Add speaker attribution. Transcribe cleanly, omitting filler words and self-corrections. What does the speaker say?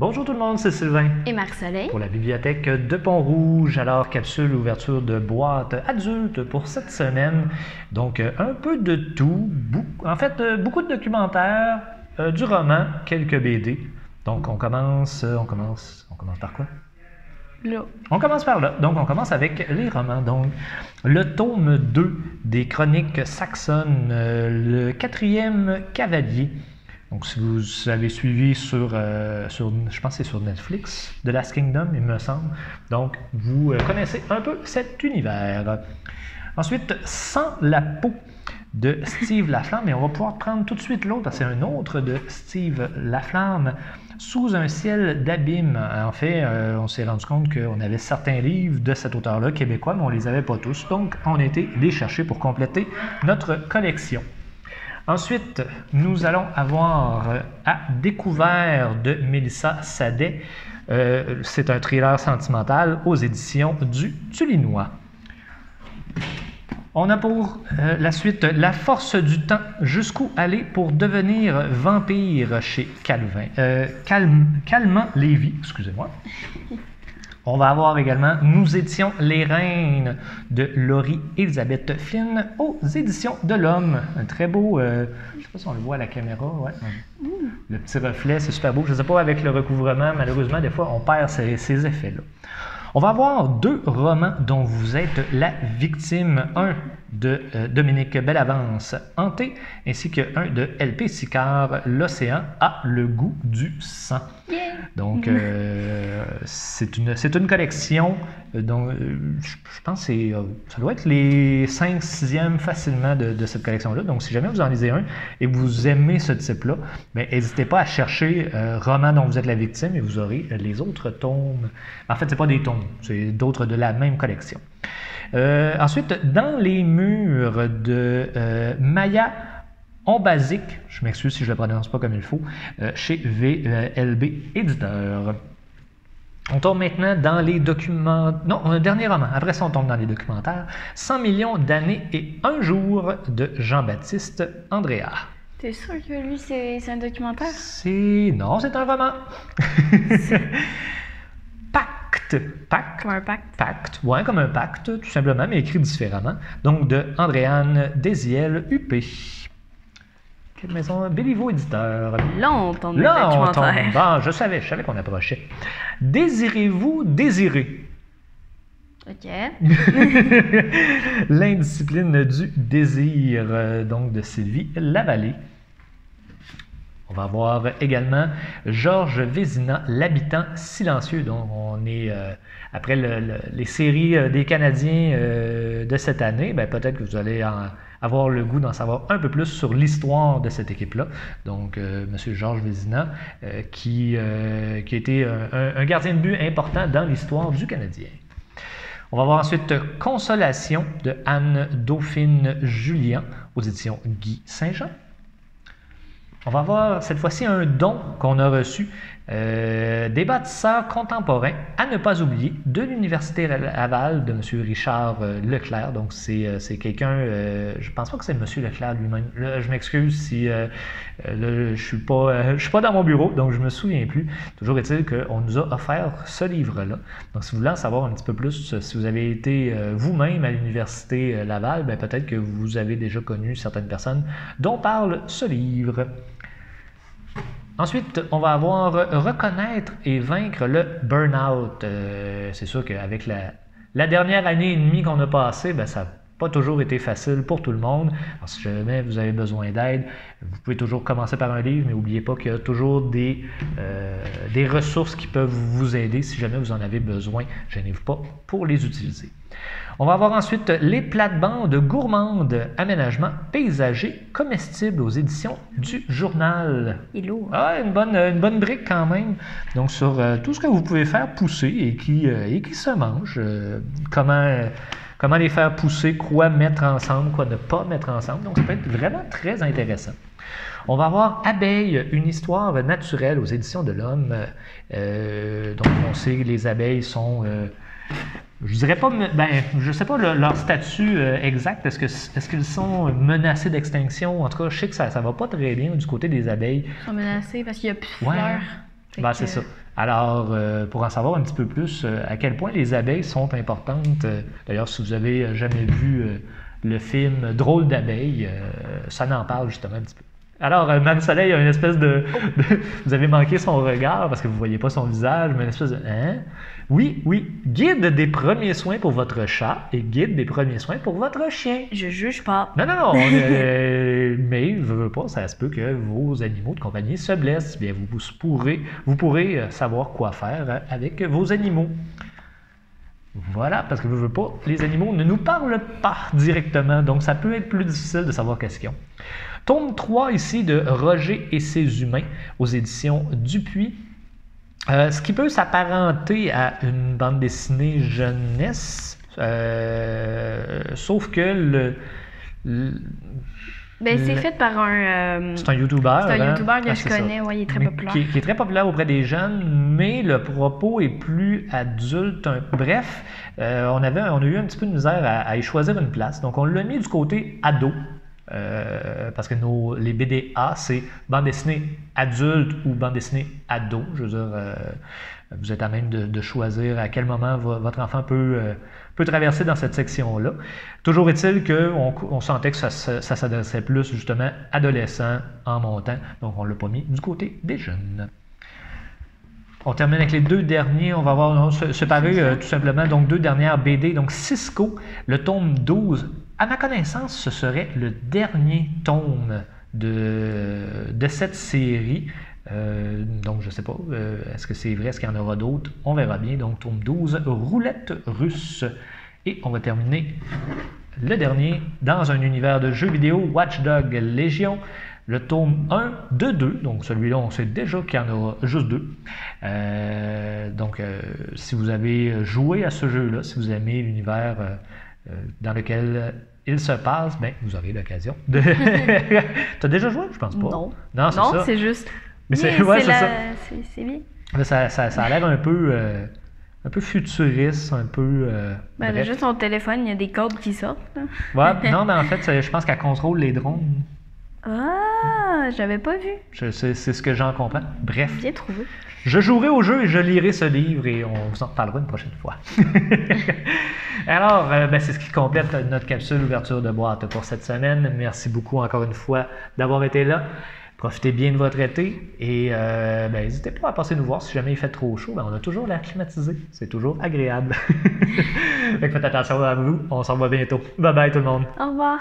Speaker 1: Bonjour tout le monde, c'est Sylvain.
Speaker 2: Et Marc-Soleil.
Speaker 1: Pour la bibliothèque de Pont-Rouge. Alors, capsule ouverture de boîte adulte pour cette semaine. Donc, un peu de tout. Beaucoup de documentaires, du roman, quelques BD. Donc, on commence par quoi?
Speaker 2: Là.
Speaker 1: On commence par là. Donc, on commence avec les romans. Donc, le tome 2 des Chroniques saxonnes, le 4e cavalier. Donc, si vous avez suivi sur je pense que c'est sur Netflix, The Last Kingdom, il me semble. Donc, vous connaissez un peu cet univers. Ensuite, Sans la peau de Steve Laflamme. Et on va pouvoir prendre tout de suite l'autre, c'est un autre de Steve Laflamme, Sous un ciel d'abîme. En fait, on s'est rendu compte qu'on avait certains livres de cet auteur-là, québécois, mais on ne les avait pas tous. Donc, on a été les chercher pour compléter notre collection. Ensuite, nous allons avoir À découvert de Mélissa Sadet. C'est un thriller sentimental aux éditions du Tulinois. On a pour la suite La force du temps, jusqu'où aller pour devenir vampire chez Calment Lévy, excusez-moi. On va avoir également Nous étions les reines de Laurie-Elisabeth Flynn aux éditions de l'Homme. Un très beau, je ne sais pas si on le voit à la caméra, ouais. Le petit reflet, c'est super beau. Je ne sais pas, avec le recouvrement, malheureusement, des fois, on perd ces effets-là. On va avoir 2 romans dont vous êtes la victime. Un de Dominique Bellavance, Hanté, ainsi qu'un de L.P. Sicard, L'océan a le goût du sang. Yeah. Donc, c'est une collection dont je pense que ça doit être les 5-6e facilement de cette collection-là. Donc, si jamais vous en lisez un et vous aimez ce type-là, n'hésitez pas à chercher roman dont vous êtes la victime et vous aurez les autres tomes. En fait, ce n'est pas des tomes, c'est d'autres de la même collection. Ensuite, Dans les murs de Maya Ombasic, je m'excuse si je ne le prononce pas comme il faut, chez VLB Éditeur. On tombe maintenant dans les documents... Non, un dernier roman. Après ça, on tombe dans les documentaires. 100 millions d'années et un jour de Jean-Baptiste Andréa.
Speaker 2: T'es sûr que lui, c'est un documentaire?
Speaker 1: Non, c'est un roman. Pacte.
Speaker 2: Comme un pacte.
Speaker 1: Pacte, ouais, comme un pacte, tout simplement, mais écrit différemment. Donc, de Andréane Désiel, UP. Quelle maison? Béliveau Éditeur.
Speaker 2: Là, on tombe dans le documentaire.
Speaker 1: Bon, je savais qu'on approchait. Désirez-vous désirer?
Speaker 2: OK.
Speaker 1: L'indiscipline du désir, donc de Sylvie Lavallée. On va voir également Georges Vézina, L'habitant silencieux. Donc, on est après les séries des Canadiens de cette année. Peut-être que vous allez avoir le goût d'en savoir un peu plus sur l'histoire de cette équipe-là. Donc, M. Georges Vézina, qui a été un gardien de but important dans l'histoire du Canadien. On va voir ensuite Consolation de Anne Dauphine Julien aux éditions Guy Saint-Jean. On va voir cette fois-ci un don qu'on a reçu des bâtisseurs contemporains à ne pas oublier de l'Université Laval de M. Richard Leclerc. Donc, c'est quelqu'un, je ne pense pas que c'est M. Leclerc lui-même. Je m'excuse si je ne suis pas dans mon bureau, donc je ne me souviens plus. Toujours est-il qu'on nous a offert ce livre-là. Donc, si vous voulez en savoir un petit peu plus, si vous avez été vous-même à l'Université Laval, peut-être que vous avez déjà connu certaines personnes dont parle ce livre. Ensuite, on va avoir Reconnaître et vaincre le burn-out. C'est sûr qu'avec la dernière année et demie qu'on a passée, ça n'a pas toujours été facile pour tout le monde. Alors, si jamais vous avez besoin d'aide, vous pouvez toujours commencer par un livre, mais n'oubliez pas qu'il y a toujours des ressources qui peuvent vous aider. Si jamais vous en avez besoin, gênez-vous pas pour les utiliser. On va avoir ensuite Les plates-bandes gourmandes, aménagement paysager comestible aux éditions du Journal.
Speaker 2: Il est lourd.
Speaker 1: Ah, une bonne brique quand même. Donc, sur tout ce que vous pouvez faire pousser et qui se mange. Comment les faire pousser, quoi mettre ensemble, quoi ne pas mettre ensemble. Donc, ça peut être vraiment très intéressant. On va avoir Abeilles, une histoire naturelle aux éditions de l'Homme. Donc, on sait que les abeilles sont... je dirais pas, je sais pas leur statut exact. Est-ce qu'ils sont menacés d'extinction? En tout cas, je sais que ça va pas très bien du côté des abeilles.
Speaker 2: Ils sont menacés parce qu'il n'y a plus de fleurs.
Speaker 1: Ben, c'est ça. Alors, pour en savoir un petit peu plus, à quel point les abeilles sont importantes, d'ailleurs, si vous avez jamais vu le film Drôle d'abeilles, ça en parle justement un petit peu. Alors, Marie-Soleil a une espèce vous avez manqué son regard parce que vous ne voyez pas son visage, mais une espèce de... Hein? Oui, guide des premiers soins pour votre chat et guide des premiers soins pour votre chien.
Speaker 2: Je juge pas.
Speaker 1: Non, mais je veux pas, ça se peut que vos animaux de compagnie se blessent. Bien, vous pourrez savoir quoi faire avec vos animaux. Voilà, parce que je veux pas, les animaux ne nous parlent pas directement, donc ça peut être plus difficile de savoir qu'est-ce qu'ils ont. Tome 3 ici de Roger et ses humains aux éditions Dupuis. Ce qui peut s'apparenter à une bande dessinée jeunesse, sauf que
Speaker 2: c'est fait par un...
Speaker 1: c'est un YouTuber.
Speaker 2: C'est un YouTuber que
Speaker 1: Ah,
Speaker 2: je connais, ouais, il est très populaire.
Speaker 1: Qui est très populaire auprès des jeunes, mais le propos est plus adulte. Bref, on a eu un petit peu de misère à y choisir une place. Donc, on l'a mis du côté ado. Parce que les BDA, c'est bande dessinée adulte ou bande dessinée ado. Je veux dire, vous êtes à même de choisir à quel moment votre enfant peut traverser dans cette section-là. Toujours est-il qu'on sentait que ça s'adressait plus justement adolescents en montant, donc on ne l'a pas mis du côté des jeunes. On termine avec les deux derniers. On va voir séparer tout simplement donc deux dernières BD. Donc Cisco, le tome 12. À ma connaissance, ce serait le dernier tome de cette série. Donc je ne sais pas, est-ce que c'est vrai, est-ce qu'il y en aura d'autres? On verra bien. Donc tome 12, Roulette russe. Et on va terminer le dernier dans un univers de jeux vidéo, Watch Dogs Légion. Le tome 1 de 2, donc celui-là, on sait déjà qu'il y en aura juste 2. Donc, si vous avez joué à ce jeu-là, si vous aimez l'univers dans lequel il se passe, ben, vous aurez l'occasion de... T'as déjà joué? Je pense pas.
Speaker 2: Non,
Speaker 1: ça.
Speaker 2: C'est juste...
Speaker 1: Mais c'est
Speaker 2: bien.
Speaker 1: Mais ça a l'air un peu futuriste, un peu...
Speaker 2: juste son téléphone, il y a des codes qui sortent. Là.
Speaker 1: Ouais, non, mais en fait, je pense qu'elle contrôle les drones.
Speaker 2: Ah, j'avais pas vu.
Speaker 1: C'est ce que j'en comprends. Bref.
Speaker 2: Bien trouvé.
Speaker 1: Je jouerai au jeu et je lirai ce livre et on vous en parlera une prochaine fois. Alors, c'est ce qui complète notre capsule ouverture de boîte pour cette semaine. Merci beaucoup encore une fois d'avoir été là. Profitez bien de votre été et n'hésitez pas à passer nous voir si jamais il fait trop chaud. On a toujours l'air climatisé. C'est toujours agréable. Faites attention à vous. On s'en revoit bientôt. Bye bye tout le monde.
Speaker 2: Au revoir.